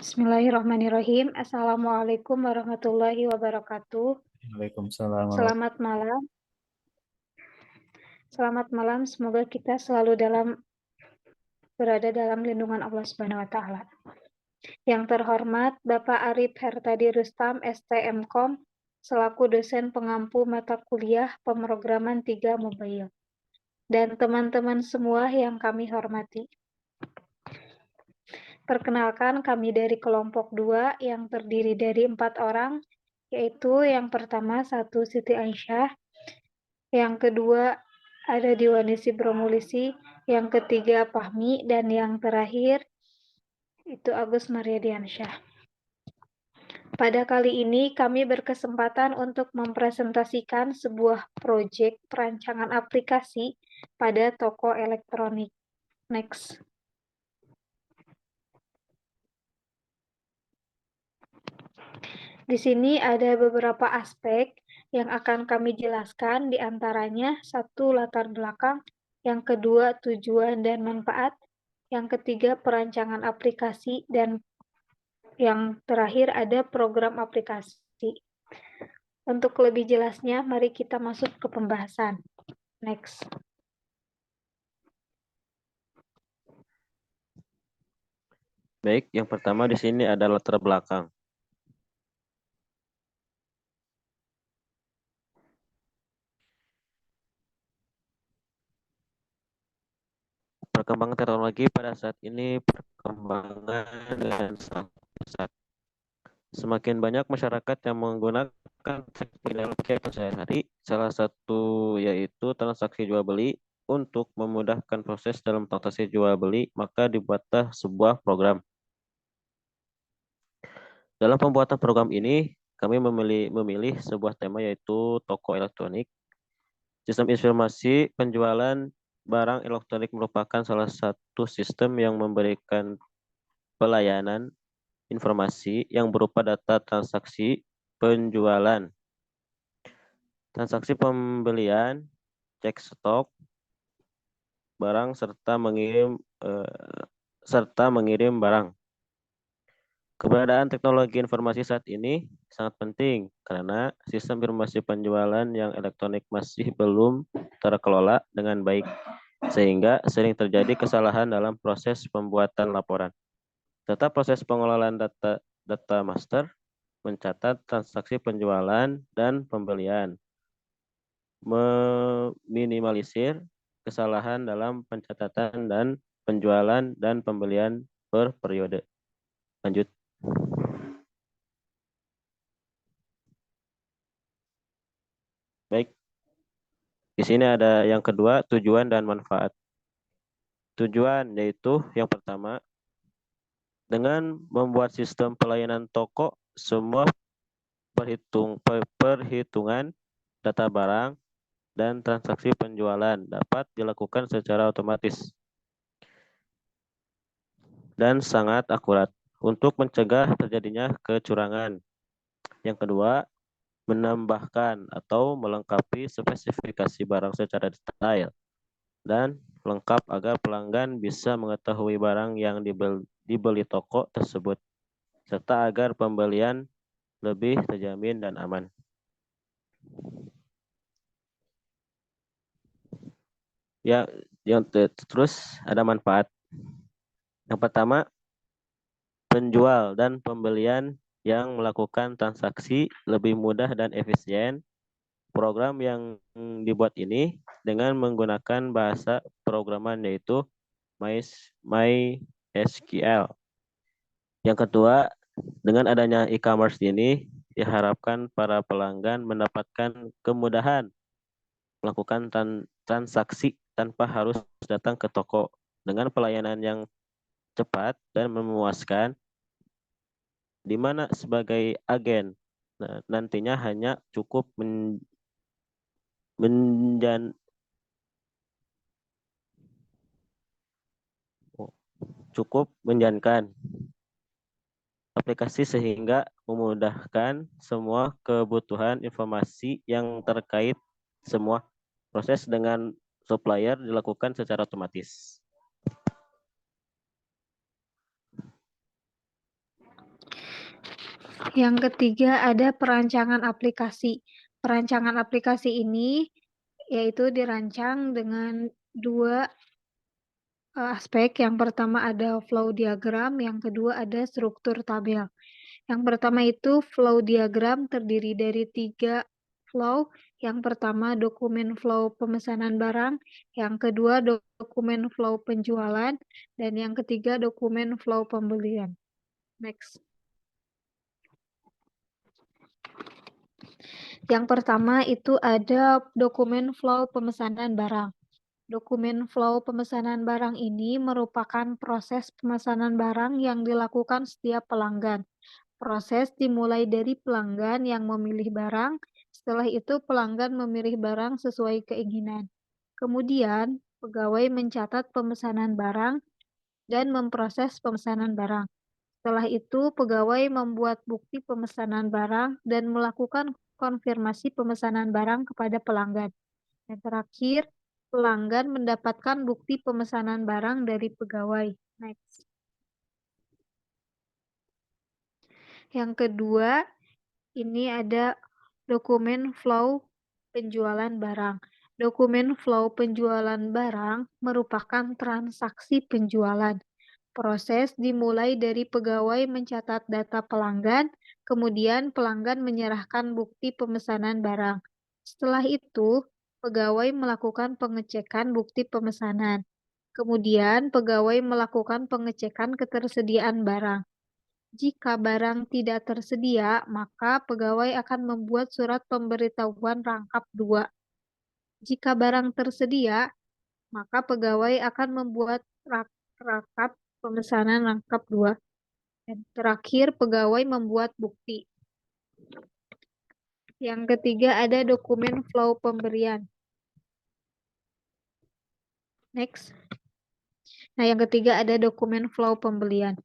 Bismillahirrahmanirrahim. Assalamualaikum warahmatullahi wabarakatuh. Waalaikumsalam Selamat malam. Selamat malam. Semoga kita selalu berada dalam lindungan Allah Subhanahu wa taala. Yang terhormat Bapak Arif Hertadi Rustam, STMkom, selaku dosen pengampu mata kuliah pemrograman 3 Mobile. Dan teman-teman semua yang kami hormati. Perkenalkan, kami dari kelompok 2 yang terdiri dari 4 orang, yaitu yang pertama Siti Aisyah, yang kedua ada Diwanisi Bromulisi, yang ketiga Fahmi, dan yang terakhir itu Agus Mariadiansyah. Pada kali ini kami berkesempatan untuk mempresentasikan sebuah proyek perancangan aplikasi pada toko elektronik. Next. Di sini ada beberapa aspek yang akan kami jelaskan, di antaranya satu, latar belakang, yang kedua, tujuan dan manfaat, yang ketiga, perancangan aplikasi, dan yang terakhir ada program aplikasi. Untuk lebih jelasnya, mari kita masuk ke pembahasan. Next. Baik, yang pertama di sini ada latar belakang. Perkembangan teknologi pada saat ini perkembangan dengan sangat pesat. Semakin banyak masyarakat yang menggunakan teknologi sehari-hari, salah satu yaitu transaksi jual beli. Untuk memudahkan proses dalam transaksi jual beli, maka dibuatlah sebuah program. Dalam pembuatan program ini, kami memilih sebuah tema yaitu toko elektronik. Sistem informasi penjualan barang elektronik merupakan salah satu sistem yang memberikan pelayanan informasi yang berupa data transaksi penjualan, transaksi pembelian, cek stok barang serta mengirim barang. Keberadaan teknologi informasi saat ini sangat penting karena sistem informasi penjualan yang elektronik masih belum terkelola dengan baik, sehingga sering terjadi kesalahan dalam proses pembuatan laporan. Serta proses pengelolaan data master, mencatat transaksi penjualan dan pembelian, meminimalisir kesalahan dalam pencatatan dan penjualan dan pembelian per periode. Lanjut. Baik, di sini ada yang kedua, tujuan dan manfaat. Tujuan yaitu yang pertama, dengan membuat sistem pelayanan toko, semua perhitungan data barang dan transaksi penjualan dapat dilakukan secara otomatis dan sangat akurat untuk mencegah terjadinya kecurangan. Yang kedua, menambahkan atau melengkapi spesifikasi barang secara detail dan lengkap agar pelanggan bisa mengetahui barang yang dibeli toko tersebut, serta agar pembelian lebih terjamin dan aman. Ya, terus ada manfaat. Yang pertama, penjual dan pembelian yang melakukan transaksi lebih mudah dan efisien. Program yang dibuat ini dengan menggunakan bahasa programan yaitu MySQL. Yang kedua, dengan adanya e-commerce ini diharapkan para pelanggan mendapatkan kemudahan melakukan transaksi tanpa harus datang ke toko dengan pelayanan yang cepat dan memuaskan, di mana sebagai agen nantinya hanya cukup menjalankan aplikasi sehingga memudahkan semua kebutuhan informasi yang terkait semua proses dengan supplier dilakukan secara otomatis. Yang ketiga ada perancangan aplikasi. Perancangan aplikasi ini yaitu dirancang dengan dua aspek. Yang pertama ada flow diagram, yang kedua ada struktur tabel. Yang pertama itu flow diagram terdiri dari 3 flow. Yang pertama dokumen flow pemesanan barang, yang kedua dokumen flow penjualan, dan yang ketiga dokumen flow pembelian. Next. Yang pertama itu ada dokumen flow pemesanan barang. Dokumen flow pemesanan barang ini merupakan proses pemesanan barang yang dilakukan setiap pelanggan. Proses dimulai dari pelanggan yang memilih barang, setelah itu pelanggan memilih barang sesuai keinginan. Kemudian, pegawai mencatat pemesanan barang dan memproses pemesanan barang. Setelah itu, pegawai membuat bukti pemesanan barang dan melakukan konfirmasi pemesanan barang kepada pelanggan. Yang terakhir, pelanggan mendapatkan bukti pemesanan barang dari pegawai. Next. Yang kedua, ini ada dokumen flow penjualan barang. Dokumen flow penjualan barang merupakan transaksi penjualan. Proses dimulai dari pegawai mencatat data pelanggan, kemudian pelanggan menyerahkan bukti pemesanan barang. Setelah itu, pegawai melakukan pengecekan bukti pemesanan. Kemudian, pegawai melakukan pengecekan ketersediaan barang. Jika barang tidak tersedia, maka pegawai akan membuat surat pemberitahuan rangkap 2. Jika barang tersedia, maka pegawai akan membuat rangkap pemesanan rangkap 2. Dan terakhir, pegawai membuat bukti. Yang ketiga ada dokumen flow pemberian. Next. Nah, yang ketiga ada dokumen flow pembelian.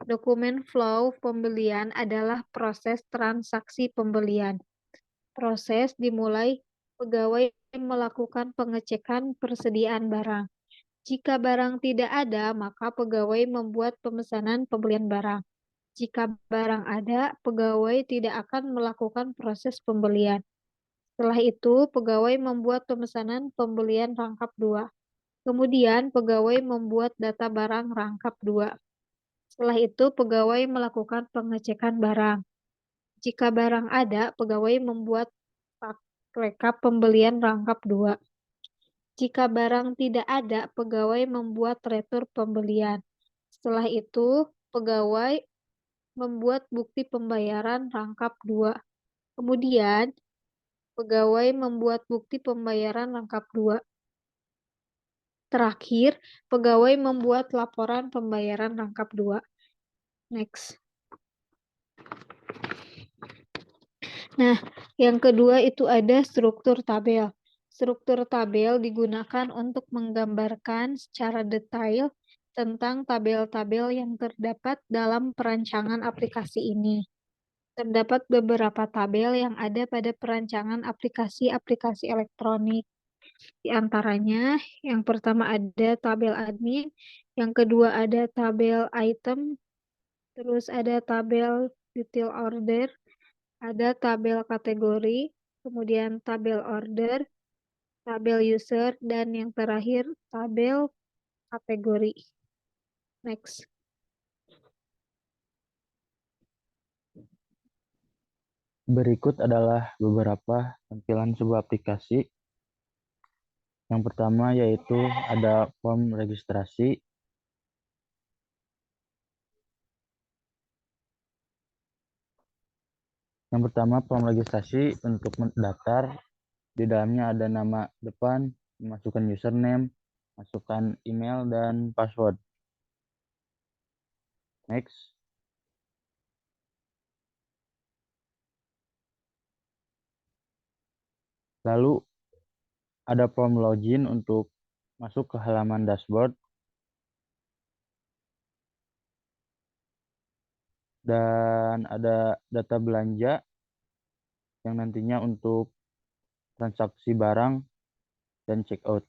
Dokumen flow pembelian adalah proses transaksi pembelian. Proses dimulai pegawai melakukan pengecekan persediaan barang. Jika barang tidak ada, maka pegawai membuat pemesanan pembelian barang. Jika barang ada, pegawai tidak akan melakukan proses pembelian. Setelah itu, pegawai membuat pemesanan pembelian rangkap 2. Kemudian, pegawai membuat data barang rangkap 2. Setelah itu, pegawai melakukan pengecekan barang. Jika barang ada, pegawai membuat rekap pembelian rangkap 2. Jika barang tidak ada, pegawai membuat retur pembelian. Setelah itu, pegawai membuat bukti pembayaran rangkap 2. Kemudian, pegawai membuat bukti pembayaran rangkap 2. Terakhir, pegawai membuat laporan pembayaran rangkap 2. Next. Nah, yang kedua itu ada struktur tabel. Struktur tabel digunakan untuk menggambarkan secara detail tentang tabel-tabel yang terdapat dalam perancangan aplikasi ini. Terdapat beberapa tabel yang ada pada perancangan aplikasi-aplikasi elektronik. Di antaranya, yang pertama ada tabel admin, yang kedua ada tabel item, terus ada tabel detail order, ada tabel kategori, kemudian tabel order, tabel user, dan yang terakhir tabel kategori. Next. Berikut adalah beberapa tampilan sebuah aplikasi. Yang pertama yaitu ada form registrasi. Yang pertama form registrasi untuk mendaftar. Di dalamnya ada nama depan, masukkan username, masukkan email dan password. Next. Lalu ada form login untuk masuk ke halaman dashboard. Dan ada data belanja yang nantinya untuk transaksi barang dan checkout.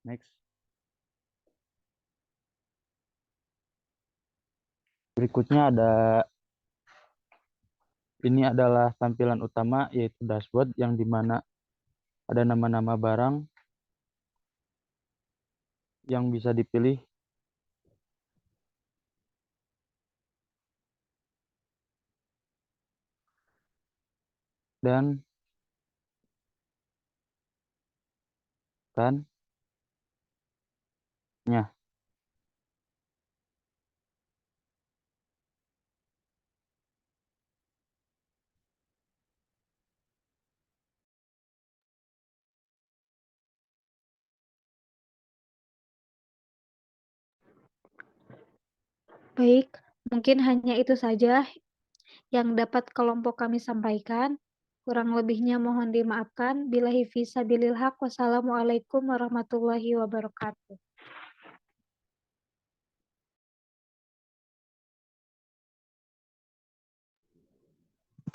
Next. Berikutnya ini adalah tampilan utama, yaitu dashboard, yang dimana ada nama-nama barang yang bisa dipilih dan nya. Baik, mungkin hanya itu saja yang dapat kelompok kami sampaikan. Kurang lebihnya mohon dimaafkan. Billahi fisabilil haq. Wassalamualaikum warahmatullahi wabarakatuh.